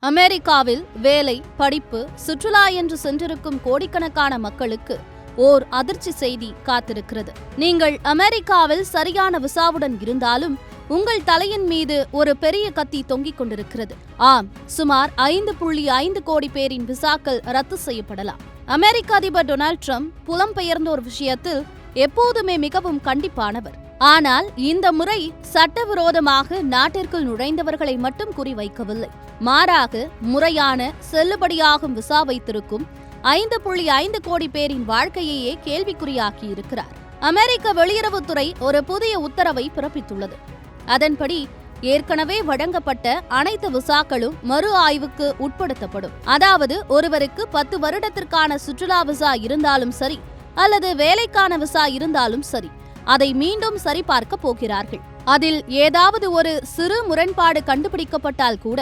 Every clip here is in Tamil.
அமெரிக்காவில் வேலை, படிப்பு, சுற்றுலா என்று சென்றிருக்கும் கோடிக்கணக்கான மக்களுக்கு ஓர் அதிர்ச்சி செய்தி காத்திருக்கிறது. நீங்கள் அமெரிக்காவில் சரியான விசாவுடன் இருந்தாலும் உங்கள் தலையின் மீது ஒரு பெரிய கத்தி தொங்கிக் கொண்டிருக்கிறது. ஆம், சுமார் 5.5 கோடி பேரின் விசாக்கள் ரத்து செய்யப்படலாம். அமெரிக்க அதிபர் டொனால்ட் ட்ரம்ப் புலம்பெயர்ந்தோர் விஷயத்தில் எப்போதுமே மிகவும் கண்டிப்பானவர். ஆனால் இந்த முறை சட்டவிரோதமாக நாட்டிற்குள் நுழைந்தவர்களை மட்டும் குறிவைக்கவில்லை. மாறாக முறையான செல்லுபடியாகும் விசா வைத்திருக்கும் 5.5 கோடி பேரின் வாழ்க்கையையே கேள்விக்குறியாக்கியிருக்கிறார். அமெரிக்க வெளியுறவுத்துறை ஒரு புதிய உத்தரவை பிறப்பித்துள்ளது. அதன்படி ஏற்கனவே வழங்கப்பட்ட அனைத்து விசாக்களும் மறு ஆய்வுக்கு உட்படுத்தப்படும். அதாவது ஒருவருக்கு 10 வருடத்திற்கான சுற்றுலா விசா இருந்தாலும் சரி அல்லது வேலைக்கான விசா இருந்தாலும் சரி, அதை மீண்டும் சரிபார்க்க போகிறார்கள். அதில் ஏதாவது ஒரு சிறு முரண்பாடு கண்டுபிடிக்கப்பட்டால் கூட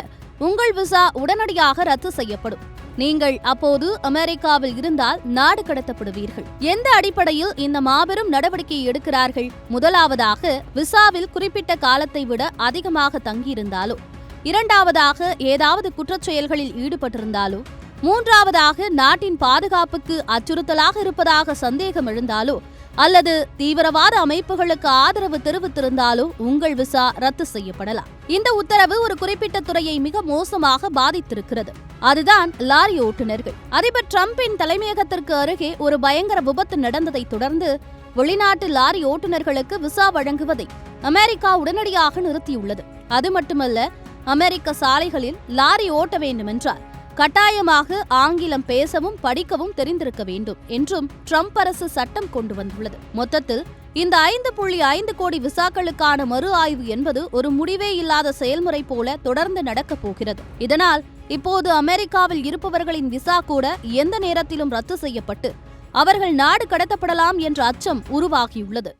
உங்கள் விசா உடனடியாக ரத்து செய்யப்படும். நீங்கள் அப்போது அமெரிக்காவில் இருந்தால் நாடு கடத்தப்படுவீர்கள். எந்த அடிப்படையில் இந்த மாபெரும் நடவடிக்கையை எடுக்கிறார்கள்? முதலாவதாக, விசாவில் குறிப்பிட்ட காலத்தை விட அதிகமாக தங்கியிருந்தாலோ, இரண்டாவதாக ஏதாவது குற்றச்செயல்களில் ஈடுபட்டிருந்தாலோ, மூன்றாவதாக நாட்டின் பாதுகாப்புக்கு அச்சுறுத்தலாக இருப்பதாக சந்தேகம் எழுந்தாலோ அல்லது தீவிரவாத அமைப்புகளுக்கு ஆதரவு தெரிவித்திருந்தாலோ உங்கள் விசா ரத்து செய்யப்படலாம். இந்த உத்தரவு ஒரு குறிப்பிட்ட துறையை மிக மோசமாக பாதித்திருக்கிறது. அதுதான் லாரி ஓட்டுநர்கள். அதிபர் டிரம்பின் தலைமையகத்திற்கு அருகே ஒரு பயங்கர விபத்து நடந்ததை தொடர்ந்து வெளிநாட்டு லாரி ஓட்டுநர்களுக்கு விசா வழங்குவதை அமெரிக்கா உடனடியாக நிறுத்தியுள்ளது. அது மட்டுமல்ல, அமெரிக்க சாலைகளில் லாரி ஓட்ட வேண்டுமென்றால் கட்டாயமாக ஆங்கிலம் பேசவும் படிக்கவும் தெரிந்திருக்க வேண்டும் என்றும் ட்ரம்ப் அரசு சட்டம் கொண்டு வந்துள்ளது. மொத்தத்தில் இந்த 5.5 கோடி விசாக்களுக்கான மறு ஆய்வு என்பது ஒரு முடிவே இல்லாத செயல்முறை போல தொடர்ந்து நடக்கப் போகிறது. இதனால் இப்போது அமெரிக்காவில் இருப்பவர்களின் விசா கூட எந்த நேரத்திலும் ரத்து செய்யப்பட்டு அவர்கள் நாடு கடத்தப்படலாம் என்ற அச்சம் உருவாகியுள்ளது.